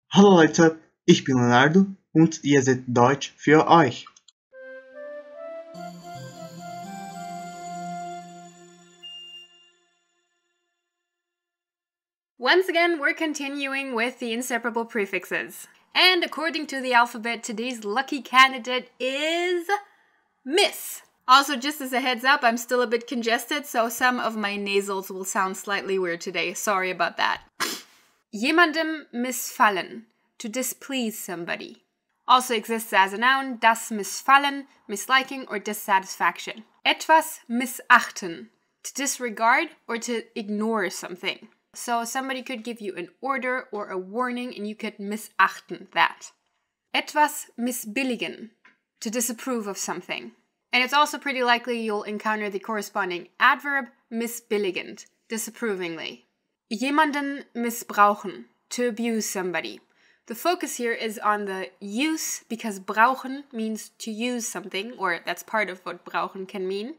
Hallo Leute, ich bin Leonardo und ihr seht Deutsch für euch. Once again, we're continuing with the inseparable prefixes. And according to the alphabet, today's lucky candidate is Miss. Also, just as a heads up, I'm still a bit congested, so some of my nasals will sound slightly weird today. Sorry about that. Jemandem missfallen, to displease somebody. Also exists as a noun, das Missfallen, misliking or dissatisfaction. Etwas missachten, to disregard or to ignore something. So somebody could give you an order or a warning and you could missachten that. Etwas missbilligen, to disapprove of something. And it's also pretty likely you'll encounter the corresponding adverb missbilligend, disapprovingly. Jemanden missbrauchen, to abuse somebody. The focus here is on the use because brauchen means to use something, or that's part of what brauchen can mean.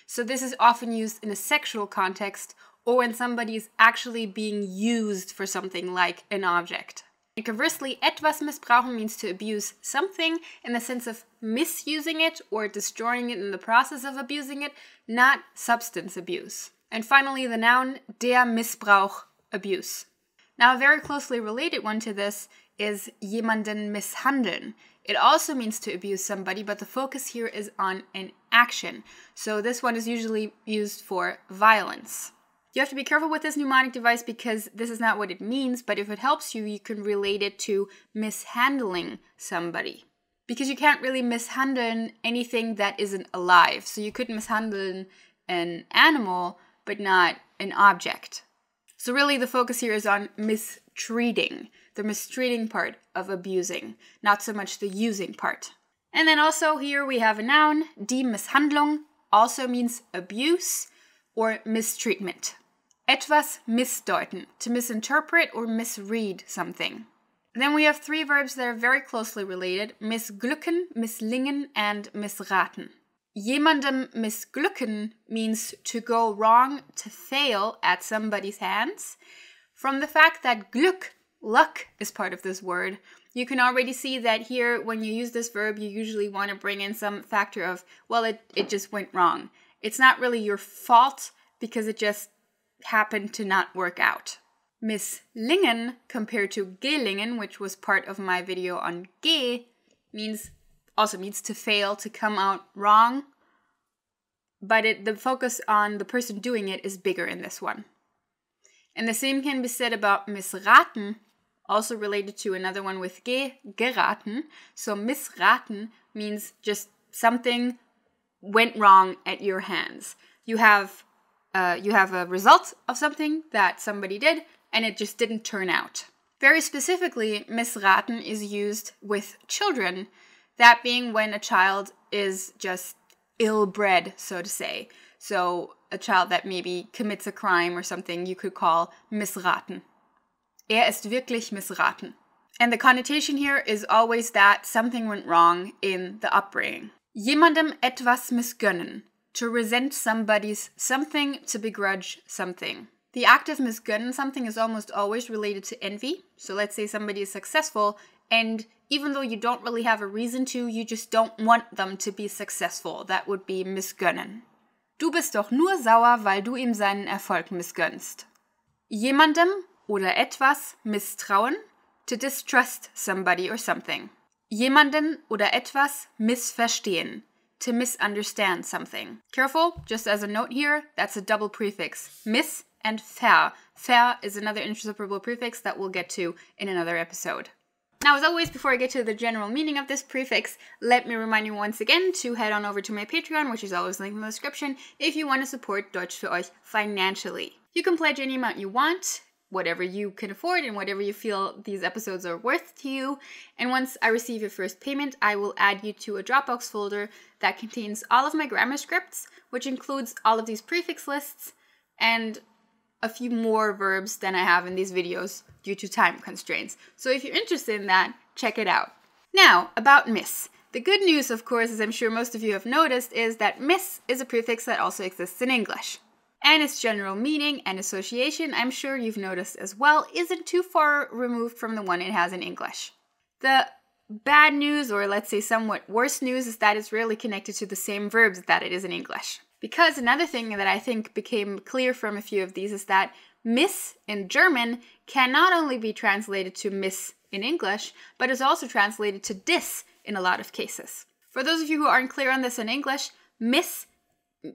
So this is often used in a sexual context or when somebody is actually being used for something like an object. And conversely, etwas missbrauchen means to abuse something in the sense of misusing it or destroying it in the process of abusing it, not substance abuse. And finally, the noun der Missbrauch, abuse. Now, a very closely related one to this is jemanden misshandeln. It also means to abuse somebody, but the focus here is on an action. So this one is usually used for violence. You have to be careful with this mnemonic device because this is not what it means, but if it helps you, you can relate it to mishandling somebody. Because you can't really mishandle anything that isn't alive. So you could mishandle an animal, but not an object. So really the focus here is on mistreating, the mistreating part of abusing, not so much the using part. And then also here we have a noun, die Misshandlung, also means abuse or mistreatment. Etwas missdeuten, to misinterpret or misread something. Then we have three verbs that are very closely related, missglücken, misslingen, and missraten. Jemandem missglücken means to go wrong, to fail at somebody's hands. From the fact that Glück, luck, is part of this word, you can already see that here, when you use this verb, you usually want to bring in some factor of, well, it just went wrong. It's not really your fault because it just happened to not work out. Misslingen, compared to gelingen, which was part of my video on ge, also means to fail, to come out wrong. But the focus on the person doing it is bigger in this one. And the same can be said about missraten, also related to another one with ge, geraten. So missraten means just something went wrong at your hands. You have a result of something that somebody did, and it just didn't turn out. Very specifically, missraten is used with children, that being when a child is just ill-bred, so to say. So a child that maybe commits a crime or something you could call missraten. Ist wirklich missraten. And the connotation here is always that something went wrong in the upbringing. Jemandem etwas missgönnen, to resent somebody's something, to begrudge something. The act of missgönnen something is almost always related to envy. So let's say somebody is successful, and even though you don't really have a reason to, you just don't want them to be successful. That would be missgönnen. Du bist doch nur sauer, weil du ihm seinen Erfolg missgönnst. Jemandem oder etwas misstrauen, to distrust somebody or something. Jemanden oder etwas missverstehen, to misunderstand something. Careful, just as a note here, that's a double prefix. Miss and ver. Ver is another inseparable prefix that we'll get to in another episode. Now, as always, before I get to the general meaning of this prefix, let me remind you once again to head on over to my Patreon, which is always linked in the description, if you want to support Deutsch für Euch financially. You can pledge any amount you want, whatever you can afford and whatever you feel these episodes are worth to you. And once I receive your first payment, I will add you to a Dropbox folder that contains all of my grammar scripts, which includes all of these prefix lists and a few more verbs than I have in these videos due to time constraints. So if you're interested in that, check it out. Now, about miss. The good news, of course, as I'm sure most of you have noticed, is that miss is a prefix that also exists in English. And its general meaning and association, I'm sure you've noticed as well, isn't too far removed from the one it has in English. The bad news, or let's say somewhat worse news, is that it's rarely connected to the same verbs that it is in English. Because another thing that I think became clear from a few of these is that miss in German can not only be translated to miss in English, but is also translated to dis in a lot of cases. For those of you who aren't clear on this in English, miss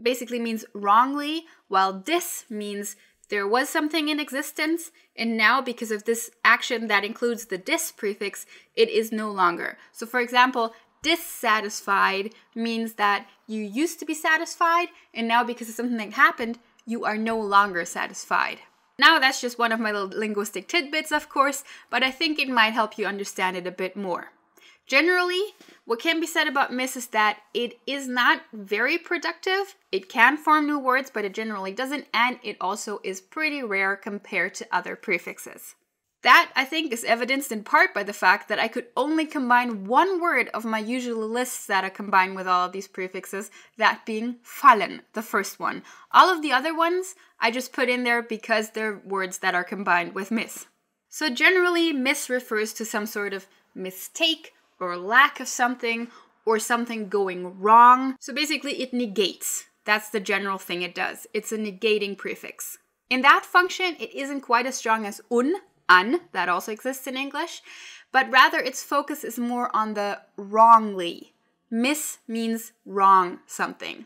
basically means wrongly, while dis means there was something in existence, and now because of this action that includes the dis prefix, it is no longer. So for example, dissatisfied means that you used to be satisfied, and now because of something that happened, you are no longer satisfied. Now that's just one of my little linguistic tidbits, of course, but I think it might help you understand it a bit more. Generally, what can be said about miss is that it is not very productive. It can form new words, but it generally doesn't, and it also is pretty rare compared to other prefixes. That, I think, is evidenced in part by the fact that I could only combine one word of my usual lists that are combined with all of these prefixes, that being fallen, the first one. All of the other ones I just put in there because they're words that are combined with miss. So generally, miss refers to some sort of mistake, or lack of something, or something going wrong. So basically it negates. That's the general thing it does. It's a negating prefix. In that function, it isn't quite as strong as un, that also exists in English, but rather its focus is more on the wrongly. Miss means wrong something.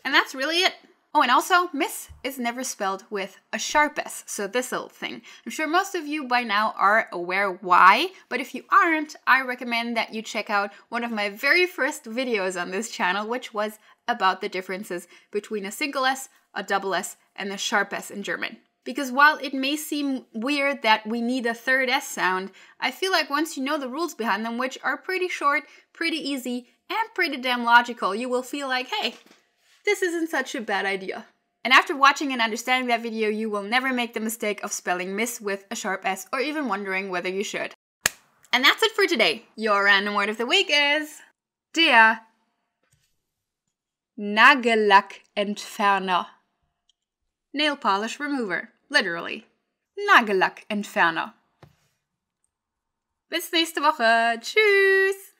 And that's really it. Oh, and also, miss is never spelled with a sharp S, so this little thing. I'm sure most of you by now are aware why, but if you aren't, I recommend that you check out one of my very first videos on this channel, which was about the differences between a single S, a double S, and a sharp S in German. Because while it may seem weird that we need a third S sound, I feel like once you know the rules behind them, which are pretty short, pretty easy, and pretty damn logical, you will feel like, hey, this isn't such a bad idea. And after watching and understanding that video, you will never make the mistake of spelling miss with a sharp S or even wondering whether you should. And that's it for today. Your random word of the week is der Nagellackentferner. Nail polish remover, literally. Nagellackentferner. Bis nächste Woche. Tschüss!